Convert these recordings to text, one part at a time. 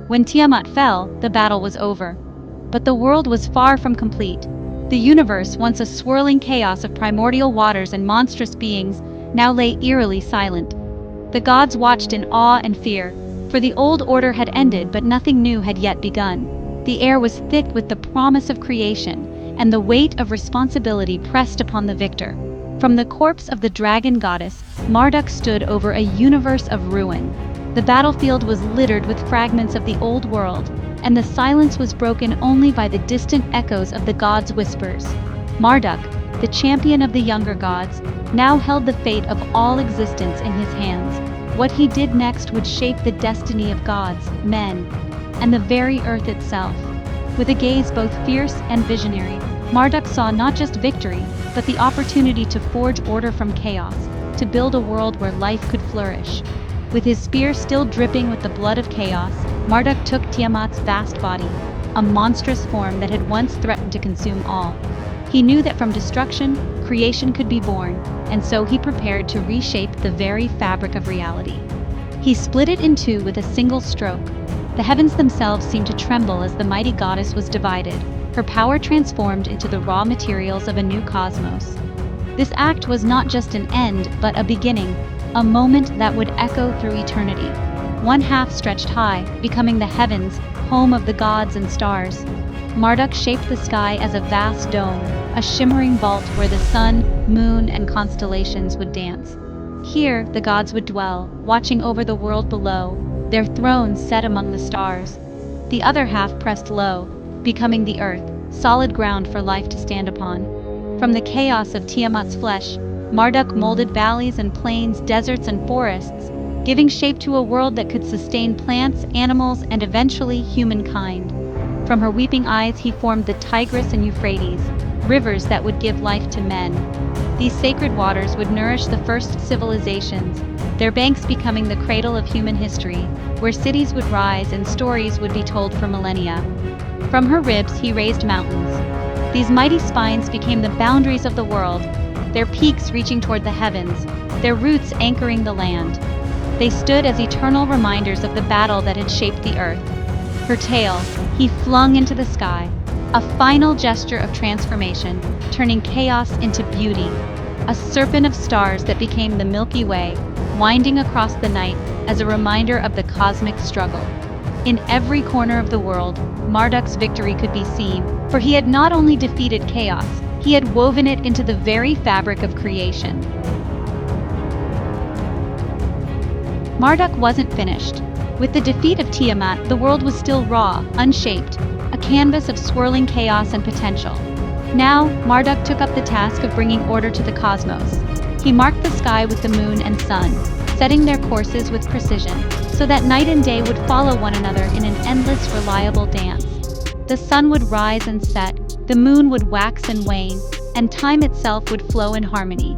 When Tiamat fell, the battle was over. But the world was far from complete. The universe, once a swirling chaos of primordial waters and monstrous beings, now lay eerily silent. The gods watched in awe and fear, for the old order had ended but nothing new had yet begun. The air was thick with the promise of creation, and the weight of responsibility pressed upon the victor. From the corpse of the dragon goddess, Marduk stood over a universe of ruin. The battlefield was littered with fragments of the old world, and the silence was broken only by the distant echoes of the gods' whispers. Marduk, the champion of the younger gods, now held the fate of all existence in his hands. What he did next would shape the destiny of gods, men, and the very earth itself. With a gaze both fierce and visionary, Marduk saw not just victory, but the opportunity to forge order from chaos, to build a world where life could flourish. With his spear still dripping with the blood of chaos, Marduk took Tiamat's vast body, a monstrous form that had once threatened to consume all. He knew that from destruction, creation could be born, and so he prepared to reshape the very fabric of reality. He split it in two with a single stroke. The heavens themselves seemed to tremble as the mighty goddess was divided, her power transformed into the raw materials of a new cosmos. This act was not just an end, but a beginning, a moment that would echo through eternity. One half stretched high, becoming the heavens, home of the gods and stars. Marduk shaped the sky as a vast dome, a shimmering vault where the sun, moon, and constellations would dance. Here, the gods would dwell, watching over the world below, their thrones set among the stars. The other half pressed low, becoming the earth, solid ground for life to stand upon. From the chaos of Tiamat's flesh, Marduk molded valleys and plains, deserts and forests, giving shape to a world that could sustain plants, animals, and eventually humankind. From her weeping eyes he formed the Tigris and Euphrates, rivers that would give life to men. These sacred waters would nourish the first civilizations, their banks becoming the cradle of human history, where cities would rise and stories would be told for millennia. From her ribs he raised mountains. These mighty spines became the boundaries of the world, their peaks reaching toward the heavens, their roots anchoring the land. They stood as eternal reminders of the battle that had shaped the earth. Her tail, he flung into the sky, a final gesture of transformation, turning chaos into beauty. A serpent of stars that became the Milky Way, winding across the night as a reminder of the cosmic struggle. In every corner of the world, Marduk's victory could be seen, for he had not only defeated chaos, he had woven it into the very fabric of creation. Marduk wasn't finished. With the defeat of Tiamat, the world was still raw, unshaped, a canvas of swirling chaos and potential. Now, Marduk took up the task of bringing order to the cosmos. He marked the sky with the moon and sun, setting their courses with precision, so that night and day would follow one another in an endless, reliable dance. The sun would rise and set, the moon would wax and wane, and time itself would flow in harmony.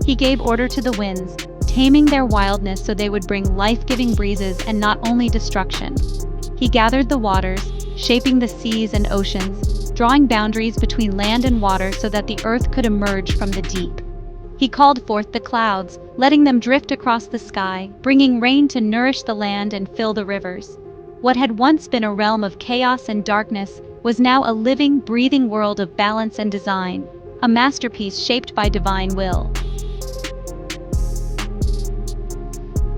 He gave order to the winds, taming their wildness so they would bring life-giving breezes and not only destruction. He gathered the waters, shaping the seas and oceans, drawing boundaries between land and water so that the earth could emerge from the deep. He called forth the clouds, letting them drift across the sky, bringing rain to nourish the land and fill the rivers. What had once been a realm of chaos and darkness was now a living, breathing world of balance and design, a masterpiece shaped by divine will.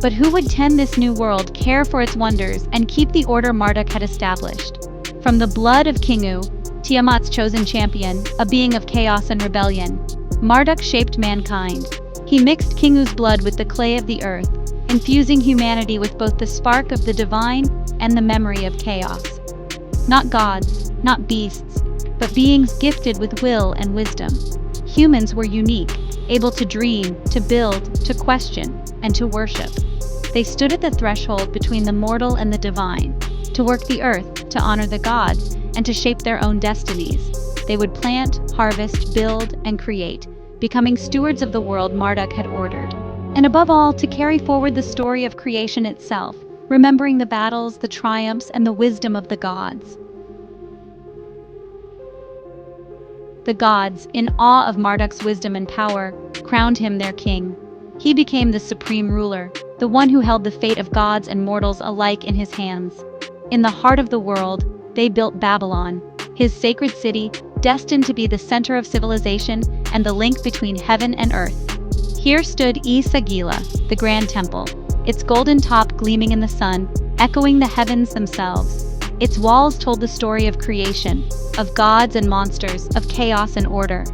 But who would tend this new world, care for its wonders, and keep the order Marduk had established? From the blood of Kingu, Tiamat's chosen champion, a being of chaos and rebellion, Marduk shaped mankind. He mixed Kingu's blood with the clay of the earth, infusing humanity with both the spark of the divine and the memory of chaos. Not gods, not beasts, but beings gifted with will and wisdom. Humans were unique, able to dream, to build, to question, and to worship. They stood at the threshold between the mortal and the divine, to work the earth, to honor the gods, and to shape their own destinies. They would plant, harvest, build, and create, becoming stewards of the world Marduk had ordered. And above all, to carry forward the story of creation itself, remembering the battles, the triumphs, and the wisdom of the gods. The gods, in awe of Marduk's wisdom and power, crowned him their king. He became the supreme ruler, the one who held the fate of gods and mortals alike in his hands. In the heart of the world, they built Babylon, his sacred city, destined to be the center of civilization and the link between heaven and earth. Here stood Sagila, the grand temple, its golden top gleaming in the sun, echoing the heavens themselves. Its walls told the story of creation, of gods and monsters, of chaos and order.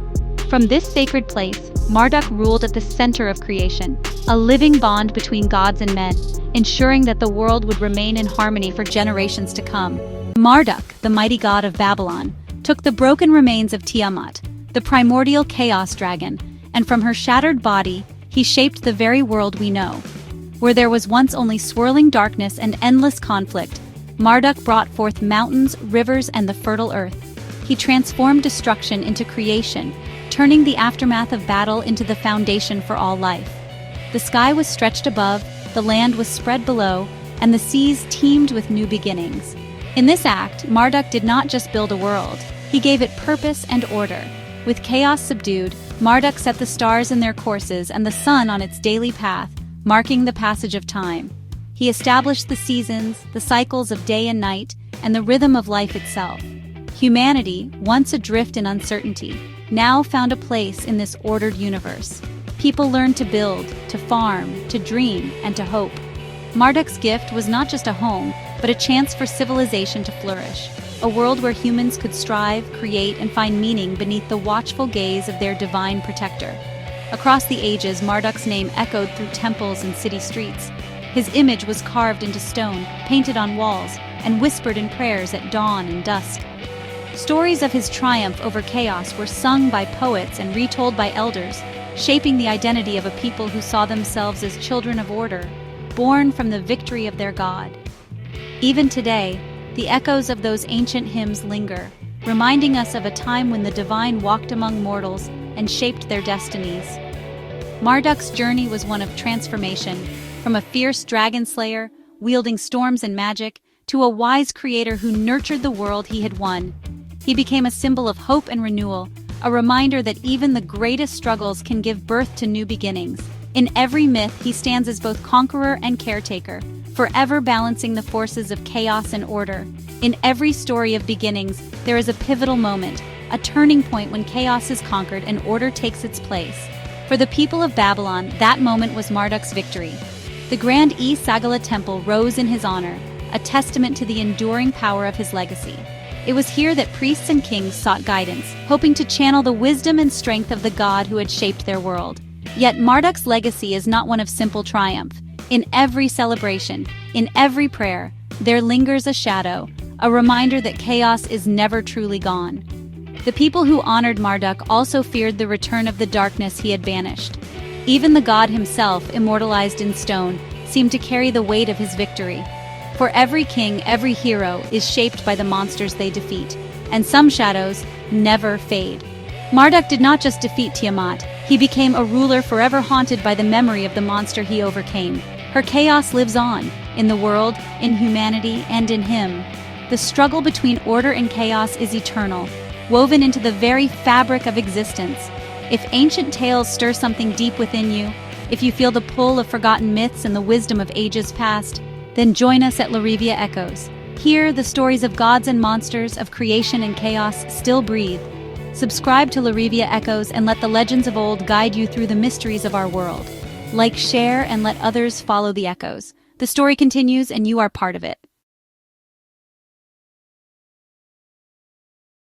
From this sacred place, Marduk ruled at the center of creation, a living bond between gods and men, ensuring that the world would remain in harmony for generations to come. Marduk, the mighty god of Babylon, took the broken remains of Tiamat, the primordial chaos dragon, and from her shattered body, he shaped the very world we know. Where there was once only swirling darkness and endless conflict, Marduk brought forth mountains, rivers, and the fertile earth. He transformed destruction into creation, turning the aftermath of battle into the foundation for all life. The sky was stretched above, the land was spread below, and the seas teemed with new beginnings. In this act, Marduk did not just build a world, he gave it purpose and order. With chaos subdued, Marduk set the stars in their courses and the sun on its daily path, marking the passage of time. He established the seasons, the cycles of day and night, and the rhythm of life itself. Humanity, once adrift in uncertainty, now found a place in this ordered universe. People learned to build, to farm, to dream, and to hope. Marduk's gift was not just a home, but a chance for civilization to flourish. A world where humans could strive, create, and find meaning beneath the watchful gaze of their divine protector. Across the ages, Marduk's name echoed through temples and city streets. His image was carved into stone, painted on walls, and whispered in prayers at dawn and dusk. Stories of his triumph over chaos were sung by poets and retold by elders, shaping the identity of a people who saw themselves as children of order, born from the victory of their God. Even today, the echoes of those ancient hymns linger, reminding us of a time when the divine walked among mortals and shaped their destinies. Marduk's journey was one of transformation, from a fierce dragon slayer, wielding storms and magic, to a wise creator who nurtured the world he had won. He became a symbol of hope and renewal, a reminder that even the greatest struggles can give birth to new beginnings. In every myth, he stands as both conqueror and caretaker, forever balancing the forces of chaos and order. In every story of beginnings, there is a pivotal moment, a turning point when chaos is conquered and order takes its place. For the people of Babylon, that moment was Marduk's victory. The grand Sagala temple rose in his honor, a testament to the enduring power of his legacy. It was here that priests and kings sought guidance, hoping to channel the wisdom and strength of the god who had shaped their world. Yet Marduk's legacy is not one of simple triumph. In every celebration, in every prayer, there lingers a shadow, a reminder that chaos is never truly gone. The people who honored Marduk also feared the return of the darkness he had banished. Even the god himself, immortalized in stone, seemed to carry the weight of his victory. For every king, every hero is shaped by the monsters they defeat, and some shadows never fade. Marduk did not just defeat Tiamat, he became a ruler forever haunted by the memory of the monster he overcame. Her chaos lives on, in the world, in humanity, and in him. The struggle between order and chaos is eternal, woven into the very fabric of existence. If ancient tales stir something deep within you, if you feel the pull of forgotten myths and the wisdom of ages past, then join us at Lorevia Echoes. Here, the stories of gods and monsters, of creation and chaos still breathe. Subscribe to Lorevia Echoes and let the legends of old guide you through the mysteries of our world. Like, share, and let others follow the echoes. The story continues and you are part of it.